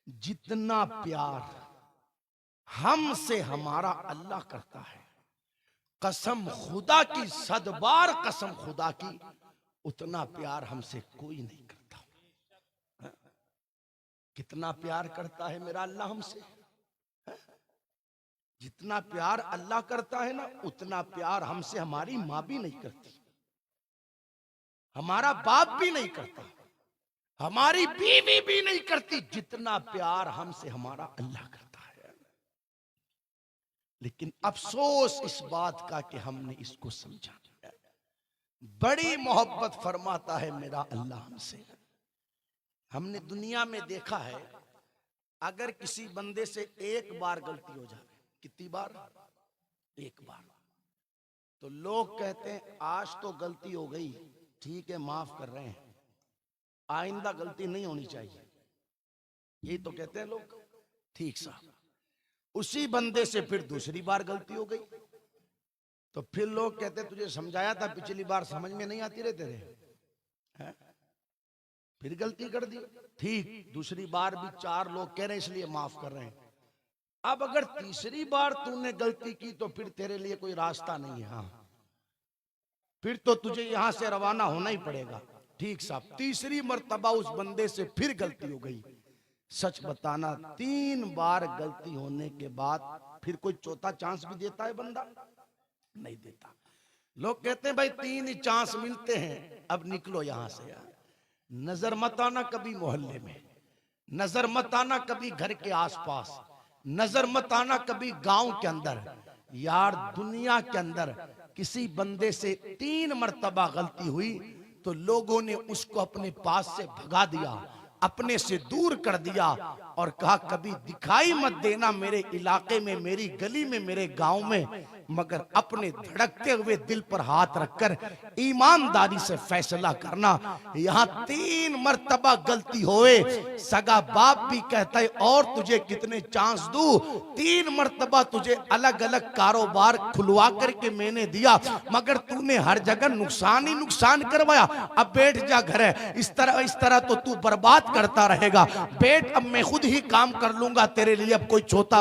जितना प्यार हमसे हमारा अल्लाह करता है, कसम खुदा की, 100 बार कसम खुदा की, उतना प्यार हमसे कोई नहीं करता। कितना प्यार करता है मेरा अल्लाह हमसे? जितना प्यार अल्लाह करता है ना, उतना प्यार हमसे हमारी माँ भी नहीं करती, हमारा बाप भी नहीं करता, हमारी बीवी भी नहीं करती, जितना प्यार हमसे हमारा अल्लाह करता है। लेकिन अफसोस इस बात का कि हमने इसको समझा नहीं। बड़ी मोहब्बत फरमाता है मेरा अल्लाह हमसे। हमने दुनिया में देखा है, अगर किसी बंदे से एक बार गलती हो जाए, कितनी बार? एक बार, तो लोग कहते हैं आज तो गलती हो गई, ठीक है माफ कर रहे हैं, आइंदा गलती नहीं होनी चाहिए, यही तो कहते हैं लोग। ठीक साहब, उसी बंदे से फिर दूसरी बार गलती हो गई, तो फिर लोग कहते हैं तुझे समझाया था पिछली बार, समझ में नहीं आती रहे तेरे, है? फिर गलती कर दी, ठीक, दूसरी बार भी 4 लोग कह रहे हैं इसलिए माफ कर रहे हैं। अब अगर तीसरी बार तूने गलती की तो फिर तेरे लिए कोई रास्ता नहीं है, हाँ, फिर तो तुझे यहां से रवाना होना ही पड़ेगा। ठीक साहब, तीसरी मर्तबा उस बंदे से फिर गलती हो गई। सच बताना, 3 बार गलती होने के बाद फिर कोई चौथा चांस भी देता है बंदा? नहीं देता। लोग कहते हैं भाई 3 ही चांस मिलते हैं, अब निकलो यहां से यार। नजर मत आना कभी मोहल्ले में, नजर मत आना कभी घर के आसपास, नजर मत आना कभी गांव के अंदर। यार दुनिया के अंदर किसी बंदे से 3 मर्तबा गलती हुई तो लोगों ने उसको अपने पास से भगा दिया, अपने से दूर कर दिया और कहा कभी दिखाई मत देना मेरे इलाके में, मेरी गली में, मेरे गांव में, मगर अपने धड़कते हुए दिल पर हाथ रखकर ईमानदारी से फैसला करना। यहाँ 3 मर्तबा गलती होए, सगा बाप भी कहता है और तुझे कितने चांस दूं, 3 मर्तबा तुझे अलग अलग कारोबार खुलवा करके मैंने दिया, मगर तूने हर जगह नुकसान ही नुकसान करवाया। अब बैठ जा घर है, इस तरह तो तू बर्बाद करता रहेगा, बैठ, अब मैं खुद ही काम कर लूंगा तेरे लिए, अब कोई चौथा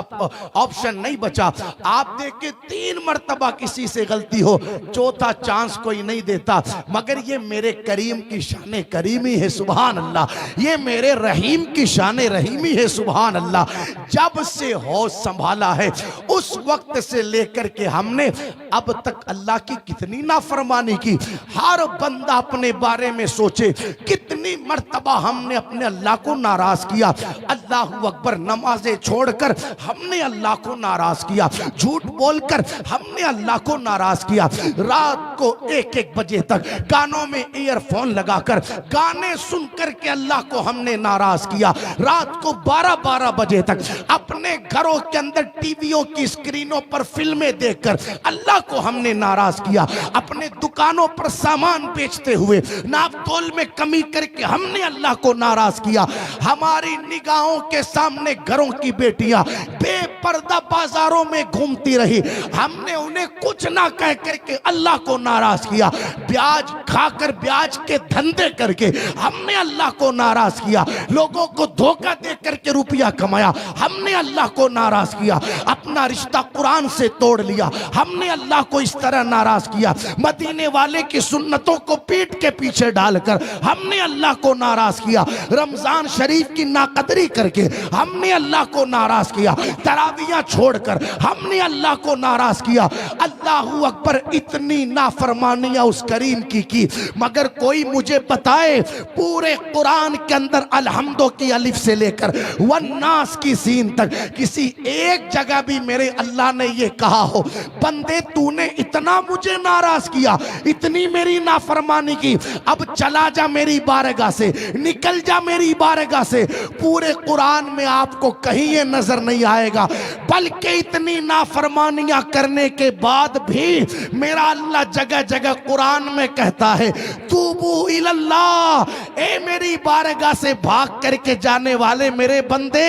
ऑप्शन नहीं बचा। आप देखे 3 मर्तबा किसी से गलती हो, चौथा चांस कोई नहीं देता, मगर ये मेरे करीम की शान करीमी है, सुभान अल्लाह, ये मेरे रहीम की शान रहीमी है, सुभान अल्लाह। जब से होश संभाला है उस वक्त से लेकर के हमने अब तक अल्लाह की कितनी नाफरमानी की। हर बंदा अपने बारे में सोचे, कितनी मर्तबा हमने अपने अल्लाह को नाराज किया। अल्लाह अकबर, नमाजें छोड़कर हमने अल्लाह को नाराज किया, झूठ बोलकर हमने अल्लाह को नाराज किया, रात को 1-1 बजे तक कानों में ईयरफोन लगाकर गाने सुनकर के अल्लाह को हमने नाराज किया, रात को 12-12 बजे तक अपने घरों के अंदर टीवियों की स्क्रीनों पर फिल्में देखकर अल्लाह को हमने नाराज किया, अपने दुकानों पर सामान बेचते हुए नाप तोल में कमी करके हमने अल्लाह को नाराज किया। हमारी निगाहों के सामने घरों की बेटियां बेपर्दा बाजारों में घूमती रही, हमने उन्हें कुछ ना कह करके अल्लाह को नाराज किया। ब्याज खाकर, ब्याज के धंधे करके हमने अल्लाह को नाराज किया। लोगों को धोखा दे करके रुपया कमाया, हमने अल्लाह को नाराज किया। अपना रिश्ता कुरान से तोड़ लिया, हमने अल्लाह को इस तरह नाराज किया। मदीने वाले की सुन्नतों को पीठ के पीछे डालकर हमने अल्लाह को नाराज किया। रमजान शरीफ की नाकदरी करके हमने अल्लाह को नाराज किया। तरावियां छोड़कर हमने अल्लाह को नाराज किया। अल्लाहू अकबर, इतनी नाफरमानियां उस करीम की, मगर कोई मुझे बताए पूरे कुरान के अंदर अलहम्दो की अलिफ से लेकर वन्नास की सीन तक किसी एक जगह भी मेरे अल्लाह ने ये कहा हो बंदे तूने इतना मुझे नाराज किया, इतनी मेरी नाफरमानी की, अब चला जा मेरी बारगाह से, निकल जा मेरी बारगाह से। पूरे कुरान में आपको कहीं ये नजर नहीं आएगा। बल्कि इतनी नाफरमानियां करने के बाद भी मेरा अल्लाह जगह जगह कुरान में कहता है तूबू इलल्लाह, ए मेरी बारगाह से भाग करके जाने वाले मेरे बंदे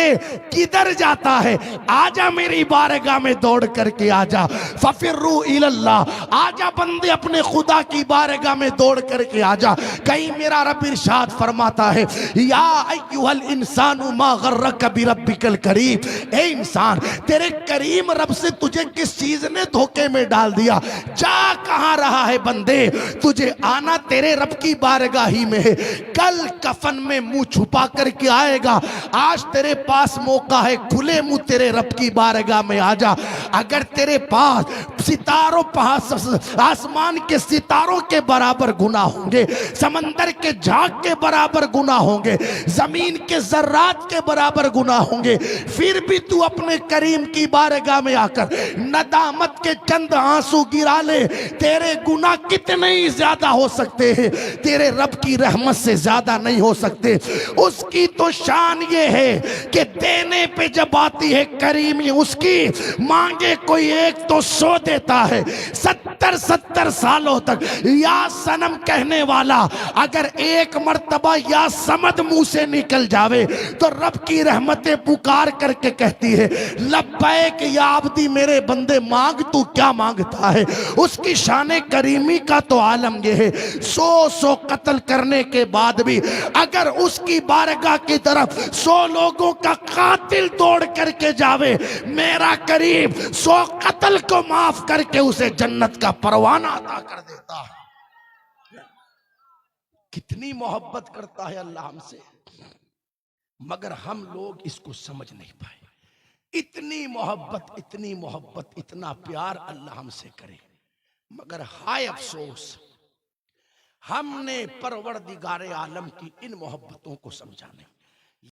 किधर जाता है, आजा मेरी बारगाह में दौड़ करके आजा। फफिर्रू इलल्लाह, आजा बंदे अपने खुदा की बारगाह में दौड़ करके आजा। कहीं मेरा रब इरशाद फरमाता है या अय्युहल इंसानु मा गर्रक बिरब्बिकल करीम, ए इंसान तेरे करीम रब से तुझे किस चीज ने धोखे में डाल दिया, जा कहां रहा है बंदे, तुझे आना तेरे रब की बारगाह ही में है। कल कफन में मुंह छुपा करके आएगा, आज तेरे पास मौका है, खुले मुंह तेरे रब की बारगाह में आजा। अगर तेरे पास सितारों आसमान के सितारों के बराबर गुनाह होंगे, समंदर के झाग के बराबर गुनाह होंगे, जमीन के जर्रात के बराबर गुनाह होंगे, फिर भी तू अपने करीम की बारगाह में आकर नदामत के चंद आंसू गिरा ले, तेरे गुनाह कितने ही ज्यादा हो सकते हैं, तेरे रब की रहमत से ज्यादा नहीं हो सकते। उसकी तो शान ये है कि देने पे जब आती है करीमी उसकी, मांगे कोई एक तो सो देता है। 70 सालों तक या सनम कहने वाला अगर एक मर्तबा या समद मुंह से निकल जावे तो रब की रहमतें पुकार करके कहती है लब्बैक या अब्दी, मेरे बंदे मांग तू क्या मांगता है। उसकी शान करीमी का तो आलम यह है, 100 कत्ल करने के बाद भी अगर उसकी बारगाह की तरफ 100 लोगों का कातिल दौड़ करके जावे, मेरा करीम 100 कत्ल को माफ करके उसे जन्नत का परवाना अता कर देता है। कितनी मोहब्बत करता है अल्लाह हमसे, मगर हम लोग इसको समझ नहीं पाए। इतनी मोहब्बत इतना प्यार अल्लाह हमसे करे, मगर हाय अफसोस हमने परवरदिगारे आलम की इन मोहब्बतों को समझा नहीं।